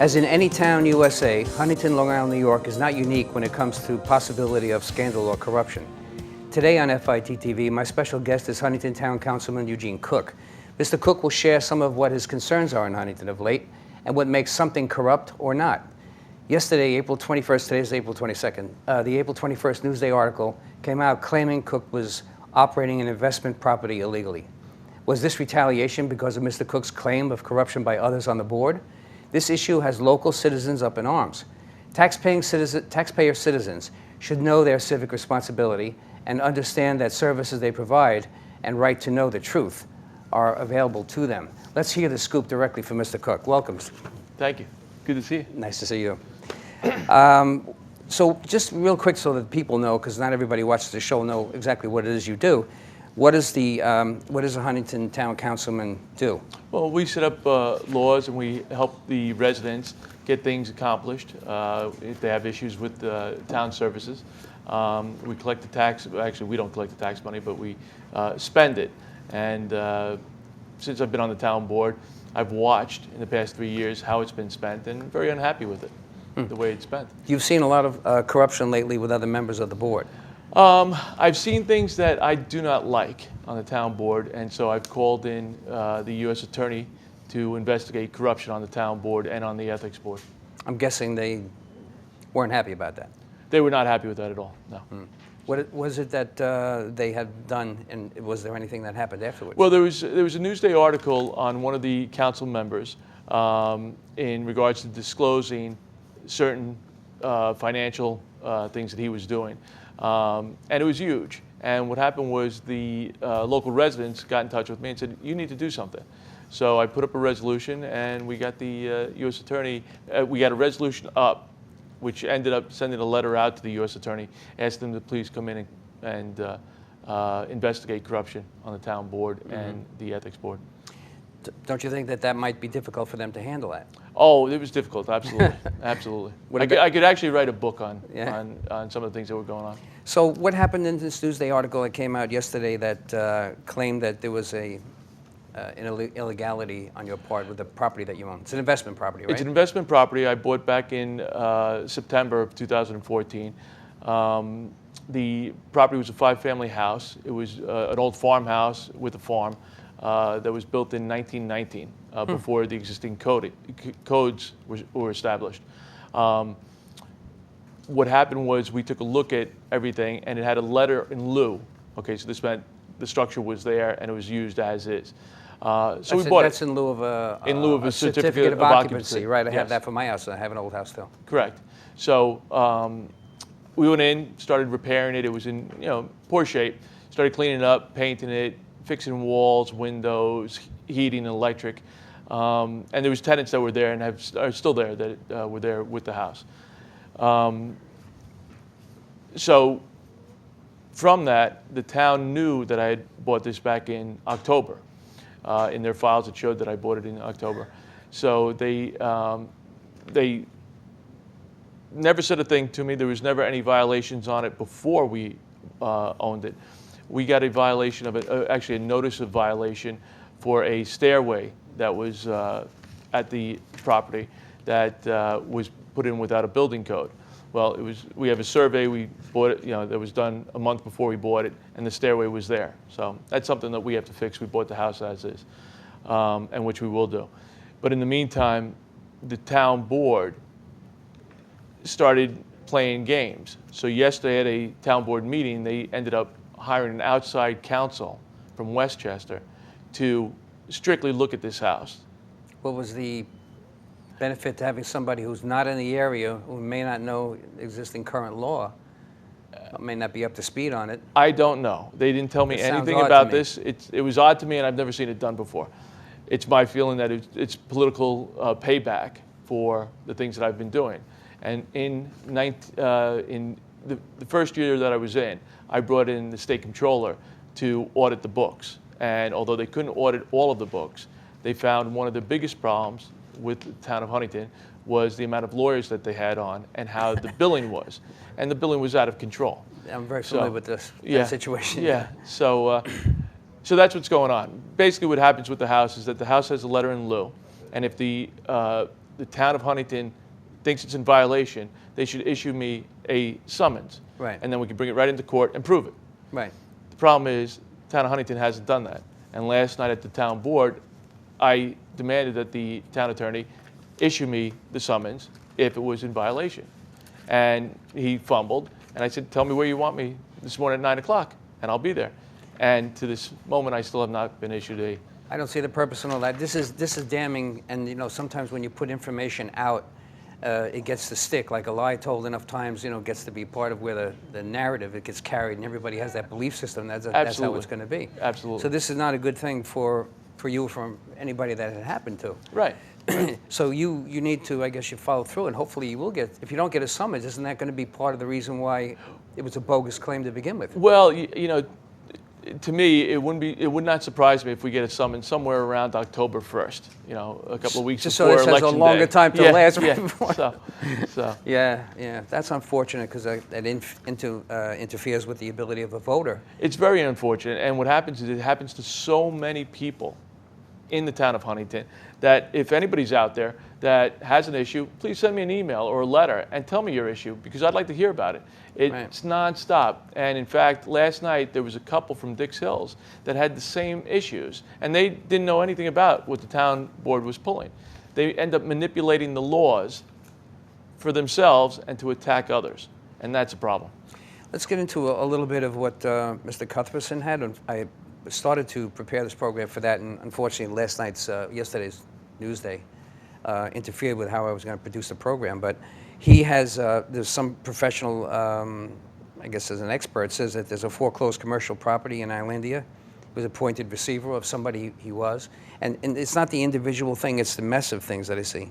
As in any town USA, Huntington, Long Island, New York is not unique when it comes to possibility of scandal or corruption. Today on FIT TV, my special guest is Huntington Town Councilman Eugene Cook. Mr. Cook will share some of what his concerns are in Huntington of late and what makes something corrupt or not. Yesterday, April 21st, today is April 22nd, the April 21st Newsday article came out claiming Cook was operating an investment property illegally. Was this retaliation because of Mr. Cook's claim of corruption by others on the board? This issue has local citizens up in arms. Taxpayer citizens should know their civic responsibility and understand that services they provide and right to know the truth are available to them. Let's hear the scoop directly from Mr. Cook. Welcome. Thank you. Good to see you. Nice to see you. So just real quick so that people know, because not everybody watches the show know exactly what it is you do. What does a Huntington Town Councilman do? Well, we set up laws and we help the residents get things accomplished if they have issues with town services. We collect the tax. Actually, we don't collect the tax money, but we spend it. And since I've been on the town board, I've watched in the past 3 years how it's been spent, and very unhappy with it, the way it's spent. You've seen a lot of corruption lately with other members of the board. I've seen things that I do not like on the town board, and so I've called in the U.S. Attorney to investigate corruption on the town board and on the ethics board. I'm guessing they weren't happy about that. They were not happy with that at all, no. What was it that they had done, and was there anything that happened afterwards? Well, there was a Newsday article on one of the council members in regards to disclosing certain financial things that he was doing. And it was huge. And what happened was the local residents got in touch with me and said, you need to do something. So I put up a resolution, and we got the U.S. Attorney, we got a resolution up, which ended up sending a letter out to the U.S. Attorney, asking them to please come in and investigate corruption on the town board and the ethics board. Don't you think that might be difficult for them to handle that? Oh, it was difficult, absolutely, absolutely. I could actually write a book on some of the things that were going on. So what happened in this Newsday article that came out yesterday that claimed that there was an illegality on your part with the property that you own? It's an investment property, right? It's an investment property I bought back in September of 2014. The property was a 5-family house. It was an old farmhouse with a farm that was built in 1919, before the existing codes were established. What happened was we took a look at everything, and it had a letter in lieu. Okay, so this meant the structure was there and it was used as is. So we bought it. That's in lieu of a certificate of occupancy, right? I have that for my house. I have an old house too. Correct. So we went in, started repairing it. It was in poor shape. Started cleaning it up, painting it, fixing walls, windows, heating, and electric. And there was tenants that were there and are still there that were there with the house. So from that, the town knew that I had bought this back in October. In their files, it showed that I bought it in October. So they never said a thing to me. There was never any violations on it before we owned it. We got a violation of it, actually a notice of violation for a stairway that was at the property that was put in without a building code. Well, we have a survey, we bought it, that was done a month before we bought it, and the stairway was there. So that's something that we have to fix. We bought the house as is, and which we will do. But in the meantime, the town board started playing games. So yesterday at a town board meeting, they ended up hiring an outside counsel from Westchester to strictly look at this house. What was the benefit to having somebody who's not in the area, who may not know existing current law, may not be up to speed on it? I don't know. They didn't tell me anything about this. It was odd to me, and I've never seen it done before. It's my feeling that it's political payback for the things that I've been doing. And in the first year that I was in, I brought in the state controller to audit the books. And although they couldn't audit all of the books, they found one of the biggest problems with the town of Huntington was the amount of lawyers that they had on and how the billing was. And the billing was out of control. I'm very familiar with this situation. Yeah, so that's what's going on. Basically what happens with the house is that the house has a letter in lieu. And if the the town of Huntington thinks it's in violation, they should issue me a summons. Right. And then we can bring it right into court and prove it. Right. The problem is, the town of Huntington hasn't done that. And last night at the town board, I demanded that the town attorney issue me the summons if it was in violation. And he fumbled, and I said, tell me where you want me this morning at 9 o'clock, and I'll be there. And to this moment, I still have not been issued a... I don't see the purpose in all that. This is damning, and you know, sometimes when you put information out, it gets to stick. Like a lie told enough times, you know, gets to be part of where the narrative, it gets carried, and everybody has that belief system. That's how it's going to be. Absolutely. So this is not a good thing for you, from anybody that it happened to. Right. So you need to, I guess, you follow through, and hopefully you will get. If you don't get a summons, isn't that going to be part of the reason why it was a bogus claim to begin with? Well, you know, to me, it would not surprise me if we get a summons somewhere around October 1st. You know, a couple of weeks just before so election this has a longer day. time to last. Yeah. Before. So. Yeah, that's unfortunate because that interferes with the ability of a voter. It's very unfortunate, and what happens is it happens to so many people in the town of Huntington that if anybody's out there that has an issue, please send me an email or a letter and tell me your issue, because I'd like to hear about it. It's nonstop. And in fact, last night there was a couple from Dix Hills that had the same issues, and they didn't know anything about what the town board was pulling. They end up manipulating the laws for themselves and to attack others, and that's a problem. Let's get into a little bit of what Mr. Cuthbertson had. I started to prepare this program for that, and unfortunately yesterday's Newsday interfered with how I was going to produce the program. But he has, there's some professional, I guess as an expert, says that there's a foreclosed commercial property in Islandia. He was appointed receiver of somebody he was. And it's not the individual thing, it's the mess of things that I see.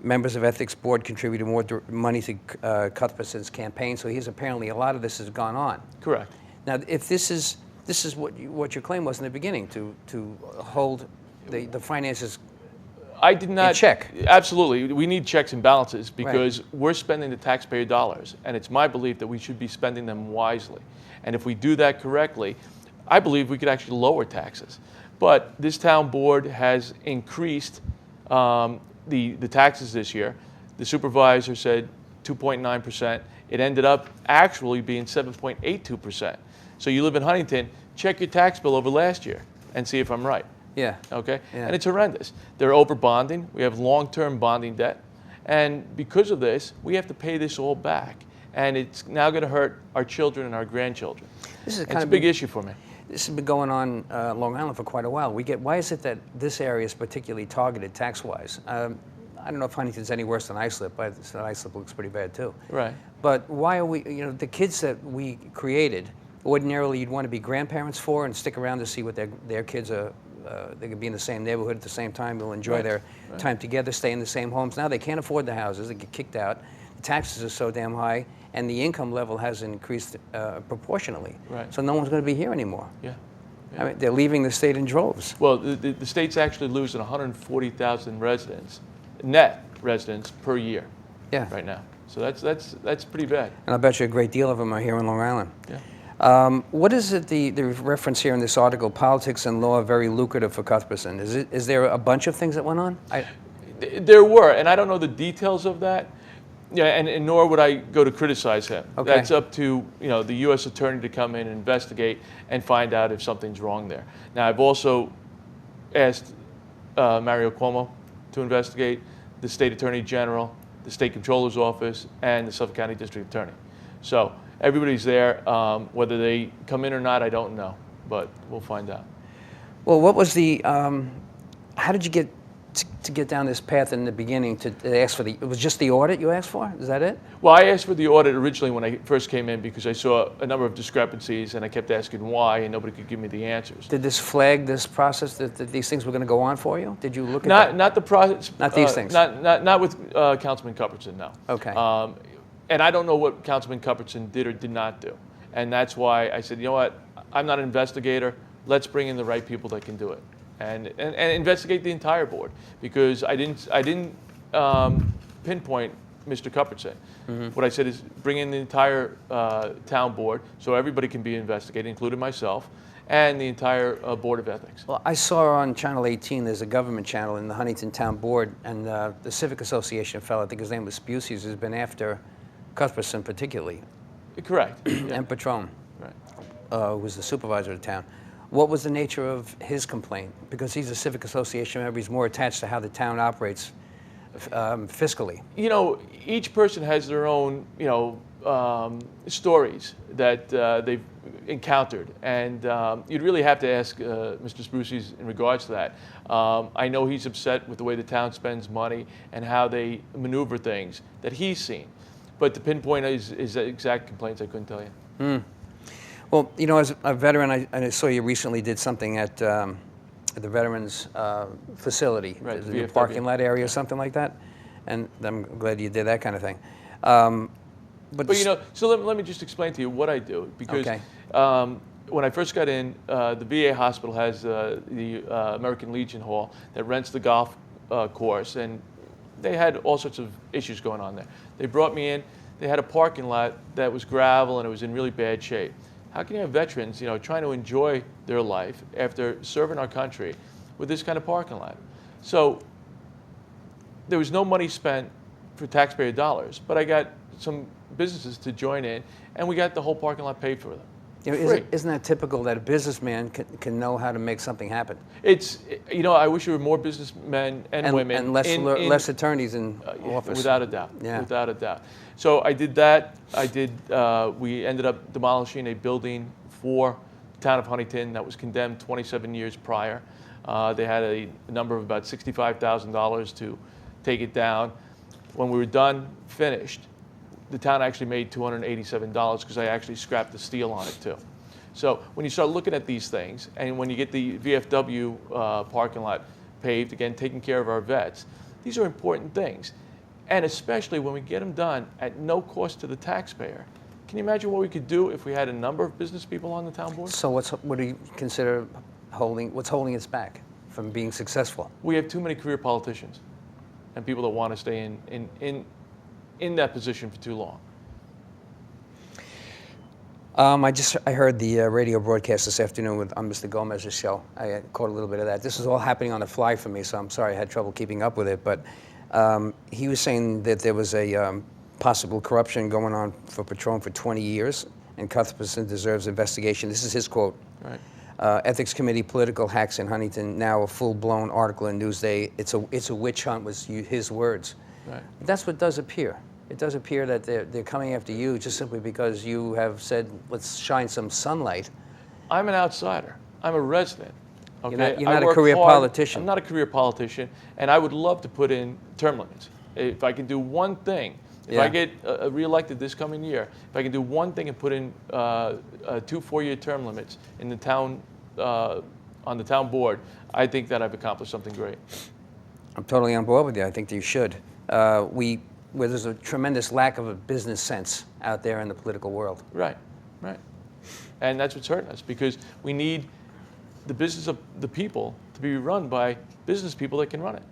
Members of Ethics Board contributed more money to Cuthbertson's campaign, so he's apparently, a lot of this has gone on. Correct. Now, if this is what your claim was in the beginning, to hold the finances I did not in check. Absolutely. We need checks and balances because we're spending the taxpayer dollars, and it's my belief that we should be spending them wisely. And if we do that correctly, I believe we could actually lower taxes. But this town board has increased the taxes this year. The supervisor said 2.9%. It ended up actually being 7.82%. So you live in Huntington, check your tax bill over last year and see if I'm right. Yeah. Okay? Yeah. And it's horrendous. They're over bonding. We have long-term bonding debt. And because of this, we have to pay this all back. And it's now going to hurt our children and our grandchildren. This is it's a big issue for me. This has been going on Long Island for quite a while. Why is it that this area is particularly targeted tax-wise? I don't know if Huntington's any worse than Islip, but Islip looks pretty bad too. Right. But why are we, the kids that we created, ordinarily you'd want to be grandparents for and stick around to see what their kids are, they could be in the same neighborhood at the same time, they'll enjoy their time together, stay in the same homes. Now they can't afford the houses, they get kicked out, the taxes are so damn high, and the income level has increased proportionally. Right. So no one's going to be here anymore. Yeah. I mean, they're leaving the state in droves. Well, the state's actually losing 140,000 residents, net residents per year. Yeah. Right now. So that's pretty bad. And I bet you a great deal of them are here in Long Island. Yeah. What is it, the reference here in this article, politics and law are very lucrative for Cuthbertson? Is there a bunch of things that went on? There were, and I don't know the details of that. Yeah, and nor would I go to criticize him. Okay. That's up to the U.S. attorney to come in and investigate and find out if something's wrong there. Now, I've also asked Mario Cuomo to investigate, the state attorney general, the state comptroller's office, and the Suffolk County District Attorney. So everybody's there. Whether they come in or not, I don't know, but we'll find out. Well, what was the? How did you get to get down this path in the beginning to ask for the? It was just the audit you asked for? Is that it? Well, I asked for the audit originally when I first came in because I saw a number of discrepancies, and I kept asking why, and nobody could give me the answers. Did this flag this process that these things were going to go on for you? Did you look at that? Not the process. Not these things. Not with Councilman Cuthbertson, no. Okay. And I don't know what Councilman Cuthbertson did or did not do, and that's why I said, you know what, I'm not an investigator. Let's bring in the right people that can do it, and investigate the entire board, because I didn't pinpoint Mr. Cuthbertson. What I said is bring in the entire town board so everybody can be investigated, including myself, and the entire Board of Ethics. Well, I saw on Channel 18, there's a government channel in the Huntington Town Board, and the Civic Association fellow, I think his name was Busey's, has been after Cuthbertson particularly. Correct. Yeah. And Patron, Right. who was the supervisor of the town. What was the nature of his complaint? Because he's a Civic Association member, he's more attached to how the town operates fiscally. You know, each person has their own, stories that they've encountered, and you'd really have to ask Mr. Sprucey's in regards to that. I know he's upset with the way the town spends money and how they maneuver things that he's seen, but to pinpoint his exact complaints, I couldn't tell you. Well, you know, as a veteran, I saw you recently did something at the Veterans Facility, Right, the VFW. parking lot area or something like that, and I'm glad you did that kind of thing. But you know, so let me just explain to you what I do, because Okay. When I first got in, the VA hospital has the American Legion Hall that rents the golf course, and they had all sorts of issues going on there. They brought me in. They had a parking lot that was gravel and it was in really bad shape. How can you have veterans, trying to enjoy their life after serving our country with this kind of parking lot? So there was no money spent for taxpayer dollars, but I got some businesses to join in, and we got the whole parking lot paid for them. You know, isn't that typical that a businessman can know how to make something happen? It's, I wish there were more businessmen and women. And less attorneys in office. Without a doubt, Yeah. without a doubt. So I did that. We ended up demolishing a building for the town of Huntington that was condemned 27 years prior. They had a number of about $65,000 to take it down. When we were done, finished, the town actually made $287 because I actually scrapped the steel on it too. So when you start looking at these things, and when you get the VFW parking lot paved, again, taking care of our vets, these are important things. And especially when we get them done at no cost to the taxpayer. Can you imagine what we could do if we had a number of business people on the town board? So what do you consider what's holding us back from being successful? We have too many career politicians and people that want to stay in that position for too long. I heard the radio broadcast this afternoon on Mr. Gomez's show. I caught a little bit of that. This is all happening on the fly for me, so I'm sorry I had trouble keeping up with it. But he was saying that there was a possible corruption going on for Patron for 20 years, and Cuthbertson deserves investigation. This is his quote. Right. Ethics Committee political hacks in Huntington, now a full-blown article in Newsday. It's a witch hunt, was his words. Right. That's what does appear. It does appear that they're coming after you just simply because you have said, let's shine some sunlight. I'm an outsider. I'm a resident. Okay? You're not I a work career hard. politician. I'm not a career politician, and I would love to put in term limits. If I can do one thing, if I get reelected this coming year, if I can do one thing and put in 2 4-year term limits in the town, on the town board, I think that I've accomplished something great. I'm totally on board with you. I think that you should. Where there's a tremendous lack of a business sense out there in the political world. Right, right. And that's what's hurting us, because we need the business of the people to be run by business people that can run it,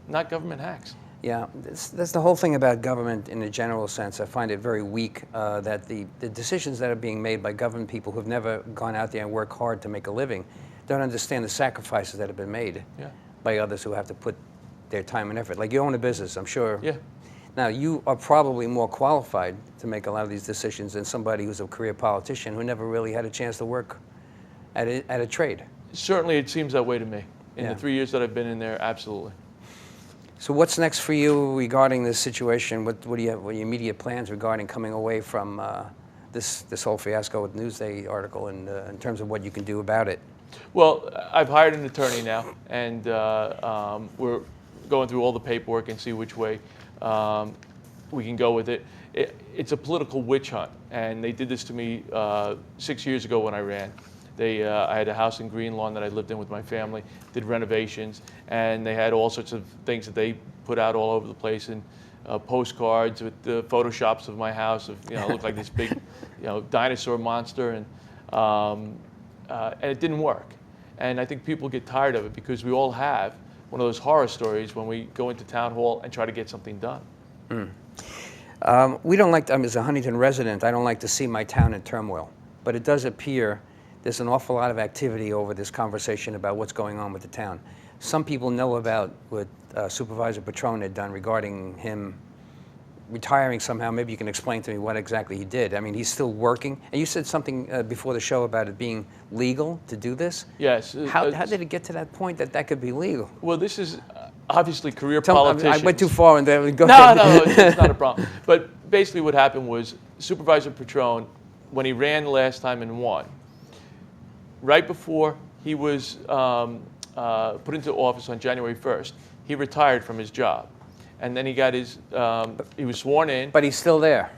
not government hacks. Yeah, that's the whole thing about government in a general sense. I find it very weak that the decisions that are being made by government people who've never gone out there and worked hard to make a living don't understand the sacrifices that have been made by others who have to put their time and effort. Like you own a business, I'm sure. Yeah. Now, you are probably more qualified to make a lot of these decisions than somebody who's a career politician who never really had a chance to work at a trade. Certainly, it seems that way to me. In Yeah. the 3 years that I've been in there, absolutely. So what's next for you regarding this situation? What do you have? What are your immediate plans regarding coming away from this whole fiasco with Newsday article, and in terms of what you can do about it? Well, I've hired an attorney now, and we're going through all the paperwork and see which way we can go with it. It's a political witch hunt, and they did this to me 6 years ago when I ran. I had a house in Green Lawn that I lived in with my family, did renovations, and they had all sorts of things that they put out all over the place, and postcards with the photoshops of my house. It looked like this big, dinosaur monster, and it didn't work. And I think people get tired of it because we all have one of those horror stories when we go into town hall and try to get something done. We don't like, as a Huntington resident, I don't like to see my town in turmoil. But it does appear there's an awful lot of activity over this conversation about what's going on with the town. Some people know about what Supervisor Petrone had done regarding him retiring somehow. Maybe you can explain to me what exactly he did. I mean, he's still working. And you said something before the show about it being legal to do this? Yes. How did it get to that point that that could be legal? Well, this is obviously career politicians. I went too far and then go No, ahead. no, it's not a problem. But basically what happened was Supervisor Petrone, when he ran last time and won, right before he was put into office on January 1st, he retired from his job. And then he got his, he was sworn in. But he's still there.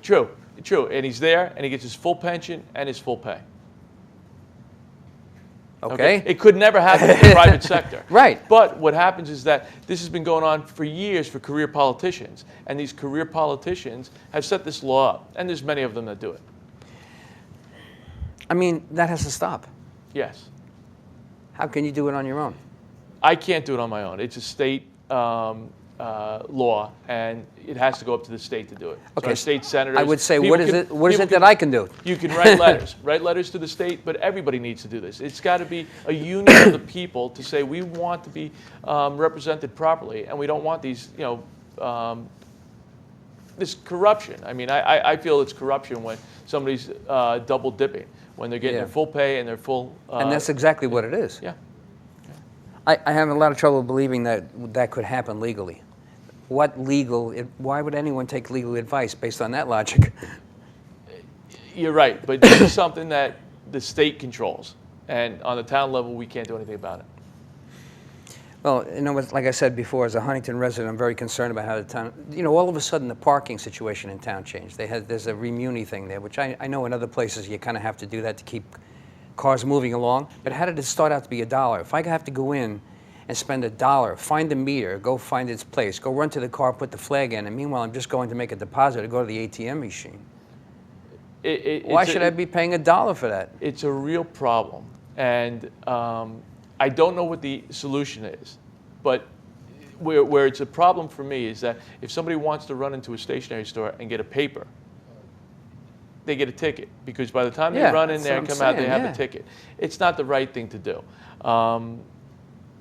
True, true. And he's there, and he gets his full pension and his full pay. Okay. It could never happen in the private sector. Right. But what happens is that this has been going on for years for career politicians. And these career politicians have set this law up. And there's many of them that do it. I mean, that has to stop. Yes. How can you do it on your own? I can't do it on my own. It's a state law, and it has to go up to the state to do it. So Okay. our state senators. I would say, people what is can- it? What is people it that can- I can do? You can write letters, write letters to the state, but everybody needs to do this. It's got to be a union of the people to say we want to be represented properly, and we don't want these, this corruption. I mean, I feel it's corruption when somebody's double dipping, when they're getting Yeah. their full pay and their full. And that's exactly what it is. Yeah. I have a lot of trouble believing that that could happen legally. Why would anyone take legal advice based on that logic? You're right, but this is something that the state controls, and on the town level, we can't do anything about it. Well, like I said before, as a Huntington resident, I'm very concerned about how the town, all of a sudden the parking situation in town changed. There's a remuni thing there, which I know in other places you kind of have to do that to keep cars moving along. But how did it start out to be $1? If I have to go in and spend $1, find the meter, go find its place, go run to the car, put the flag in, and meanwhile I'm just going to make a deposit or go to the ATM machine. Why should I be paying $1 for that? It's a real problem, and I don't know what the solution is, but where it's a problem for me is that if somebody wants to run into a stationery store and get a paper, they get a ticket, because by the time they run in there and come out, they have a ticket. It's not the right thing to do.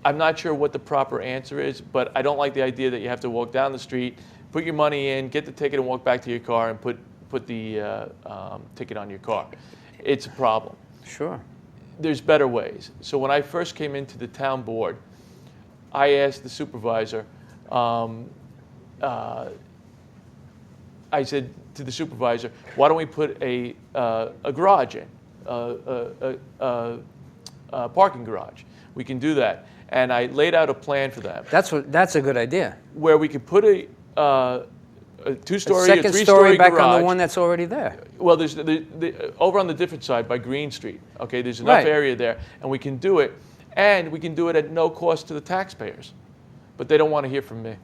I'm not sure what the proper answer is, but I don't like the idea that you have to walk down the street, put your money in, get the ticket, and walk back to your car and put the ticket on your car. It's a problem. Sure. There's better ways. So when I first came into the town board, I asked the supervisor, I said to the supervisor, why don't we put a garage in, a parking garage? We can do that. And I laid out a plan for them. That's a good idea. Where we could put a two-story, second a three-story story back garage. on the one that's already there. Well, there's over on the different side by Green Street. Okay, there's enough area there, and we can do it, and we can do it at no cost to the taxpayers. But they don't want to hear from me.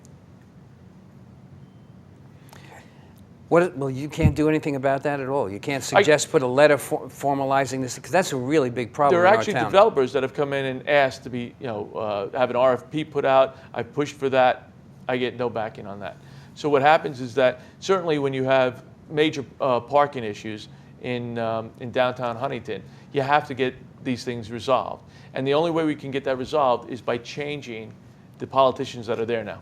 Well, you can't do anything about that at all. You can't suggest put a letter formalizing this, because that's a really big problem There are in our actually town. developers that have come in and asked to be, have an RFP put out. I pushed for that. I get no backing on that. So what happens is that certainly when you have major parking issues in downtown Huntington, you have to get these things resolved. And the only way we can get that resolved is by changing the politicians that are there now.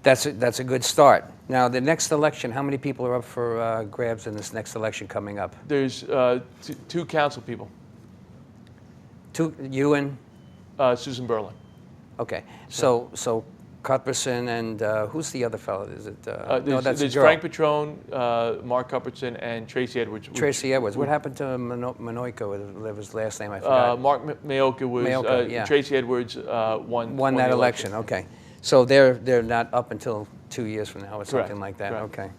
That's a good start. Now, the next election, how many people are up for grabs in this next election coming up? There's two council people. You and? Susan Berlin. Okay. So Cuthbertson and who's the other fellow? Is it? No, that's there's a girl. Frank Petrone, Mark Cuthbertson, and Tracy Edwards. Tracy Edwards. What happened to Manoika? Whatever his last name, I forgot. Mark Mayoka was. Mayoka, yeah. Tracy Edwards won that the election. Okay. So they're not up until 2 years from now or something Correct, like that. correct. Okay.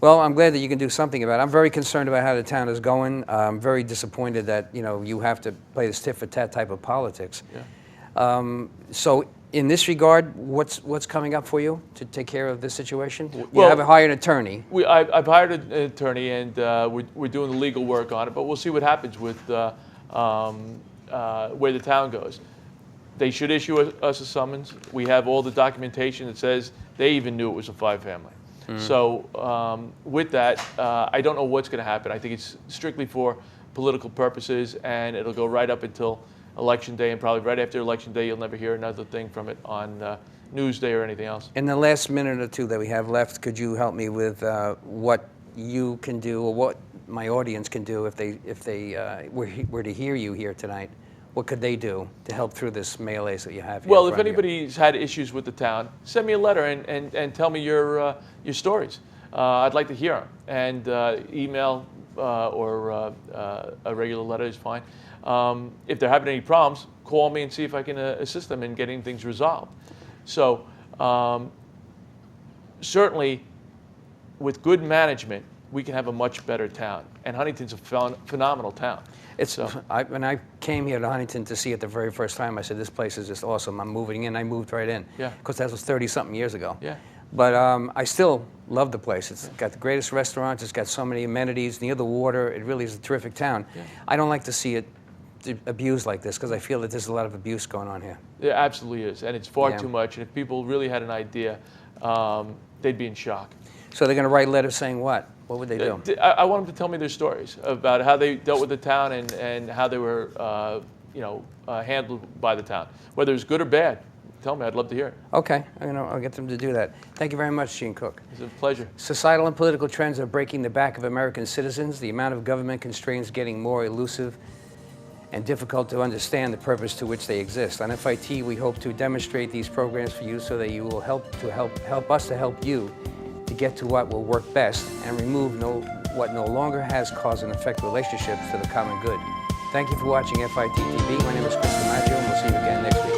Well, I'm glad that you can do something about it. I'm very concerned about how the town is going. I'm very disappointed that you have to play this tit for tat type of politics. Yeah. So in this regard, what's coming up for you to take care of this situation? You Well, have a hired attorney. I've hired an attorney, and we're doing the legal work on it. But we'll see what happens with where the town goes. They should issue us a summons. We have all the documentation that says they even knew it was a 5-family. So with that, I don't know what's going to happen. I think it's strictly for political purposes, and it'll go right up until Election Day, and probably right after Election Day, you'll never hear another thing from it on Newsday or anything else. In the last minute or two that we have left, could you help me with what you can do, or what my audience can do if they were to hear you here tonight? What could they do to help through this melee that you have here? Well, if anybody's had issues with the town, send me a letter and tell me your stories. I'd like to hear them. And email or a regular letter is fine. If they're having any problems, call me and see if I can assist them in getting things resolved. So certainly, with good management, we can have a much better town. And Huntington's a phenomenal town. When I came here to Huntington to see it the very first time, I said, this place is just awesome. I'm moving in. I moved right in. Yeah. Because that was 30-something years ago. Yeah. But I still love the place. It's got the greatest restaurants. It's got so many amenities near the water. It really is a terrific town. Yeah. I don't like to see it abused like this, because I feel that there's a lot of abuse going on here. There absolutely is, and it's far too much. And if people really had an idea, they'd be in shock. So they're going to write letters saying what? What would they do? I want them to tell me their stories about how they dealt with the town and how they were, handled by the town, whether it's good or bad. Tell me, I'd love to hear it. Okay, I'll get them to do that. Thank you very much, Gene Cook. It's a pleasure. Societal and political trends are breaking the back of American citizens. The amount of government constraints getting more elusive and difficult to understand the purpose to which they exist. On FIT, we hope to demonstrate these programs for you so that you will help us to help you to get to what will work best and remove what no longer has cause and effect relationships to the common good. Thank you for watching FIT TV. My name is Chris DiMaggio, and we'll see you again next week.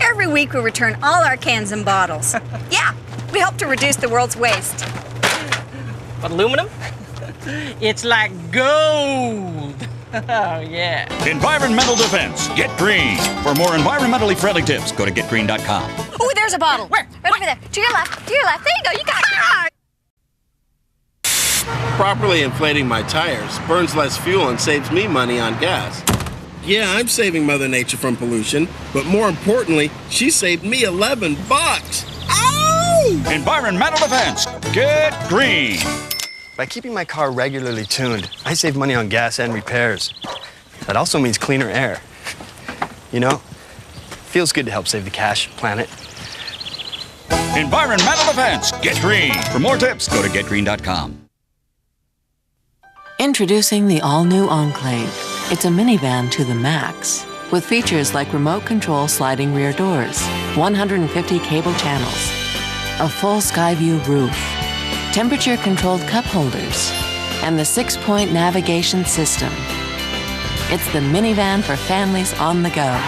Every week we return all our cans and bottles. Yeah, we help to reduce the world's waste. But aluminum? It's like gold. Oh, yeah. Environmental defense. Get green. For more environmentally friendly tips, go to getgreen.com. Oh, there's a bottle. Where? Right over there. To your left. To your left. There you go. You got it. Properly inflating my tires burns less fuel and saves me money on gas. Yeah, I'm saving Mother Nature from pollution, but more importantly, she saved me $11. Ow! Environmental defense. Get green. By keeping my car regularly tuned, I save money on gas and repairs. That also means cleaner air. You know, feels good to help save the cash, planet. Environmental defense. Get green. For more tips, go to getgreen.com. Introducing the all-new Enclave. It's a minivan to the max, with features like remote control sliding rear doors, 150 cable channels, a full sky view roof, temperature-controlled cup holders, and the 6-point navigation system. It's the minivan for families on the go.